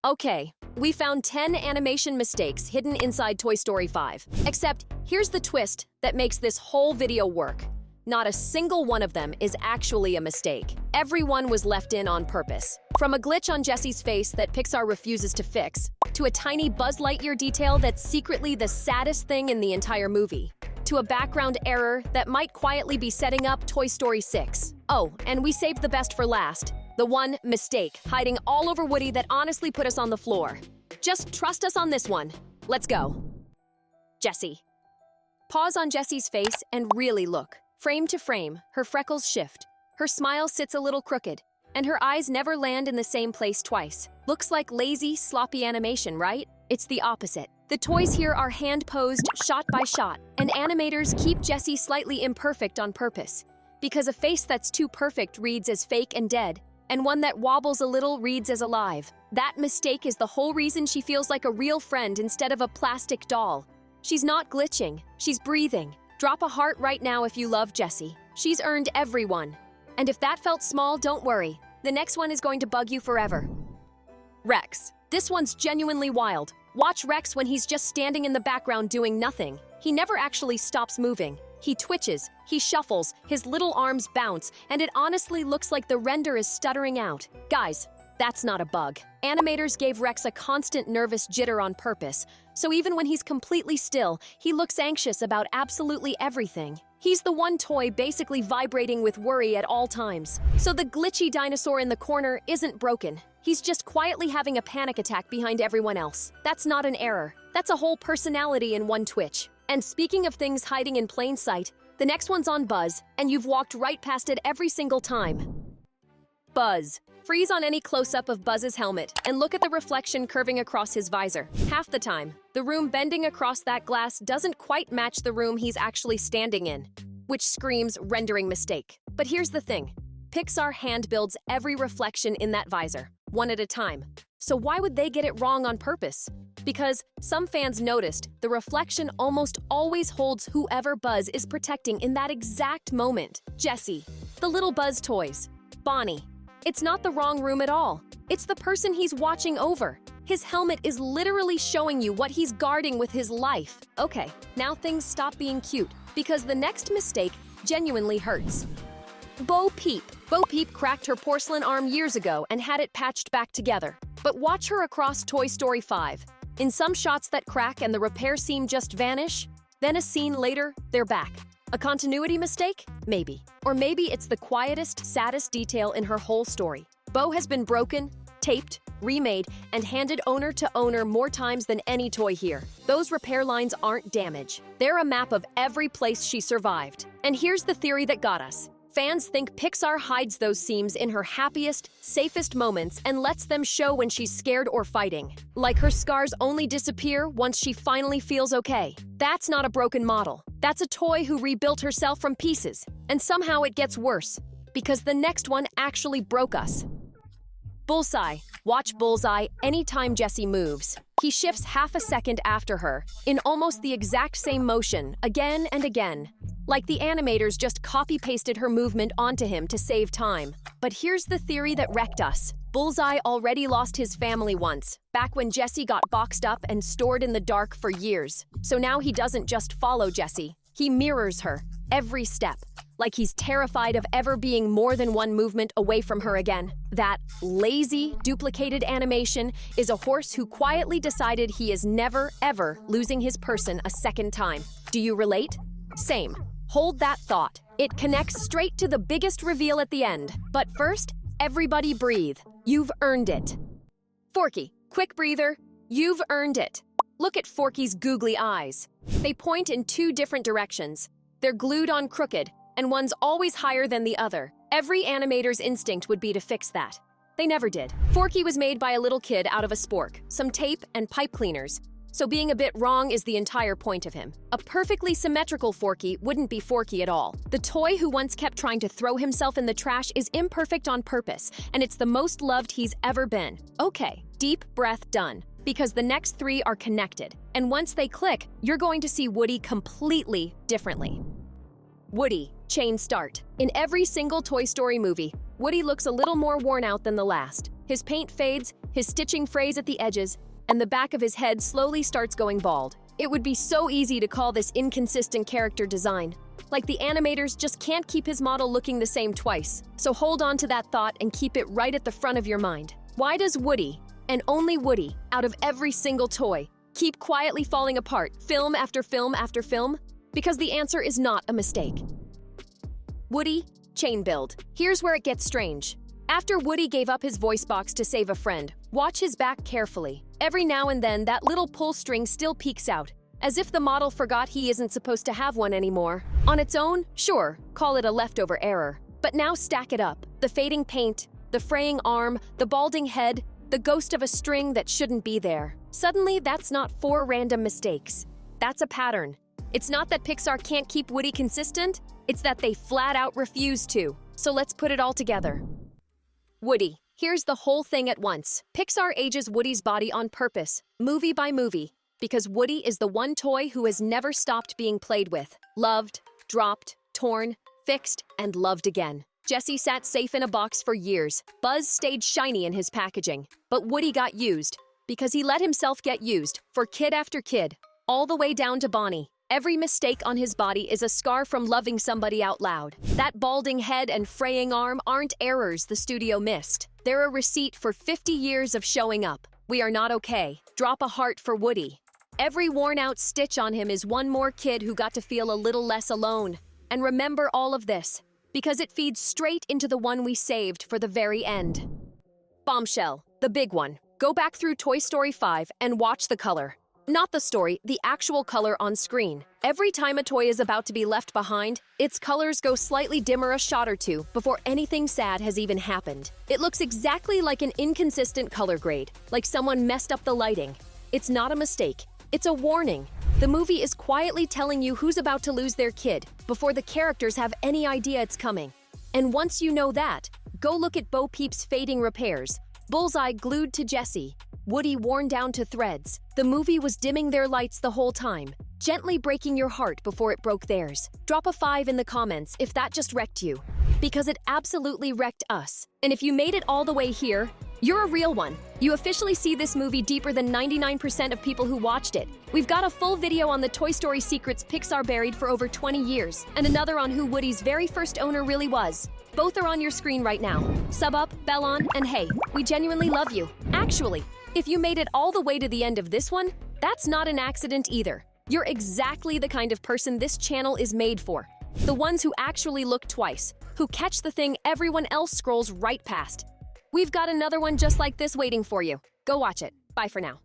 Okay, we found 10 animation mistakes hidden inside Toy Story 5. Except, here's the twist that makes this whole video work. Not a single one of them is actually a mistake. Everyone was left in on purpose. From a glitch on Jessie's face that Pixar refuses to fix, to a tiny Buzz Lightyear detail that's secretly the saddest thing in the entire movie, to a background error that might quietly be setting up Toy Story 6. Oh, and we saved the best for last. The one mistake hiding all over Woody that honestly put us on the floor. Just trust us on this one. Let's go. Jessie. Pause on Jessie's face and really look. Frame to frame, her freckles shift. Her smile sits a little crooked, and her eyes never land in the same place twice. Looks like lazy, sloppy animation, right? It's the opposite. The toys here are hand-posed, shot by shot, and animators keep Jessie slightly imperfect on purpose. Because a face that's too perfect reads as fake and dead, and one that wobbles a little reads as alive. That mistake is the whole reason she feels like a real friend instead of a plastic doll. She's not glitching, she's breathing. Drop a heart right now if you love Jessie. She's earned everyone. And if that felt small, don't worry. The next one is going to bug you forever. Rex. This one's genuinely wild. Watch Rex when he's just standing in the background doing nothing. He never actually stops moving. He twitches, he shuffles, his little arms bounce, and it honestly looks like the render is stuttering out. Guys, that's not a bug. Animators gave Rex a constant nervous jitter on purpose, so even when he's completely still, he looks anxious about absolutely everything. He's the one toy basically vibrating with worry at all times. So the glitchy dinosaur in the corner isn't broken. He's just quietly having a panic attack behind everyone else. That's not an error. That's a whole personality in one twitch. And speaking of things hiding in plain sight, the next one's on Buzz, and you've walked right past it every single time. Buzz. Freeze on any close-up of Buzz's helmet, and look at the reflection curving across his visor. Half the time, the room bending across that glass doesn't quite match the room he's actually standing in, which screams rendering mistake. But here's the thing. Pixar hand-builds every reflection in that visor, one at a time. So why would they get it wrong on purpose? Because some fans noticed the reflection almost always holds whoever Buzz is protecting in that exact moment. Jessie, the little Buzz toys, Bonnie. It's not the wrong room at all. It's the person he's watching over. His helmet is literally showing you what he's guarding with his life. Okay, now things stop being cute, because the next mistake genuinely hurts. Bo Peep. Bo Peep cracked her porcelain arm years ago and had it patched back together. But watch her across Toy Story 5. In some shots that crack and the repair seam just vanish, then a scene later, they're back. A continuity mistake? Maybe. Or maybe it's the quietest, saddest detail in her whole story. Bo has been broken, taped, remade, and handed owner to owner more times than any toy here. Those repair lines aren't damage. They're a map of every place she survived. And here's the theory that got us. Fans think Pixar hides those seams in her happiest, safest moments and lets them show when she's scared or fighting. Like her scars only disappear once she finally feels okay. That's not a broken model. That's a toy who rebuilt herself from pieces. And somehow it gets worse, because the next one actually broke us. Bullseye. Watch Bullseye anytime Jessie moves. He shifts half a second after her, in almost the exact same motion, again and again. Like the animators just copy-pasted her movement onto him to save time. But here's the theory that wrecked us. Bullseye already lost his family once, back when Jessie got boxed up and stored in the dark for years. So now he doesn't just follow Jessie, he mirrors her, every step. Like he's terrified of ever being more than one movement away from her again. That lazy, duplicated animation is a horse who quietly decided he is never, ever losing his person a second time. Do you relate? Same. Hold that thought. It connects straight to the biggest reveal at the end. But first, everybody breathe. You've earned it. Forky, quick breather. You've earned it. Look at Forky's googly eyes. They point in two different directions. They're glued on crooked, and one's always higher than the other. Every animator's instinct would be to fix that. They never did. Forky was made by a little kid out of a spork, some tape, and pipe cleaners. So being a bit wrong is the entire point of him. A perfectly symmetrical Forky wouldn't be Forky at all. The toy who once kept trying to throw himself in the trash is imperfect on purpose, and it's the most loved he's ever been. Okay, deep breath done. Because the next three are connected. And once they click, you're going to see Woody completely differently. Woody, chain start. In every single Toy Story movie, Woody looks a little more worn out than the last. His paint fades, his stitching frays at the edges, and the back of his head slowly starts going bald. It would be so easy to call this inconsistent character design. Like the animators just can't keep his model looking the same twice. So hold on to that thought and keep it right at the front of your mind. Why does Woody, and only Woody, out of every single toy, keep quietly falling apart, film after film after film? Because the answer is not a mistake. Woody, chain build. Here's where it gets strange. After Woody gave up his voice box to save a friend, watch his back carefully. Every now and then, that little pull string still peeks out, as if the model forgot he isn't supposed to have one anymore. On its own, sure, call it a leftover error. But now stack it up. The fading paint, the fraying arm, the balding head, the ghost of a string that shouldn't be there. Suddenly, that's not 4 random mistakes. That's a pattern. It's not that Pixar can't keep Woody consistent, it's that they flat out refuse to. So let's put it all together. Woody. Here's the whole thing at once. Pixar ages Woody's body on purpose, movie by movie, because Woody is the one toy who has never stopped being played with, loved, dropped, torn, fixed, and loved again. Jessie sat safe in a box for years. Buzz stayed shiny in his packaging. But Woody got used, because he let himself get used, for kid after kid, all the way down to Bonnie. Every mistake on his body is a scar from loving somebody out loud. That balding head and fraying arm aren't errors the studio missed. They're a receipt for 50 years of showing up. We are not okay. Drop a heart for Woody. Every worn-out stitch on him is one more kid who got to feel a little less alone. And remember all of this, because it feeds straight into the one we saved for the very end. Bombshell, the big one. Go back through Toy Story 5 and watch the color. Not the story, the actual color on screen. Every time a toy is about to be left behind, its colors go slightly dimmer a shot or two before anything sad has even happened. It looks exactly like an inconsistent color grade, like someone messed up the lighting. It's not a mistake, it's a warning. The movie is quietly telling you who's about to lose their kid before the characters have any idea it's coming. And once you know that, go look at Bo Peep's fading repairs, Bullseye glued to Jessie, Woody worn down to threads. The movie was dimming their lights the whole time, gently breaking your heart before it broke theirs. Drop a 5 in the comments if that just wrecked you, because it absolutely wrecked us. And if you made it all the way here, you're a real one. You officially see this movie deeper than 99% of people who watched it. We've got a full video on the Toy Story secrets Pixar buried for over 20 years, and another on who Woody's very first owner really was. Both are on your screen right now. Sub up, bell on, and hey, we genuinely love you. Actually, if you made it all the way to the end of this one, that's not an accident either. You're exactly the kind of person this channel is made for. The ones who actually look twice, who catch the thing everyone else scrolls right past. We've got another one just like this waiting for you. Go watch it. Bye for now.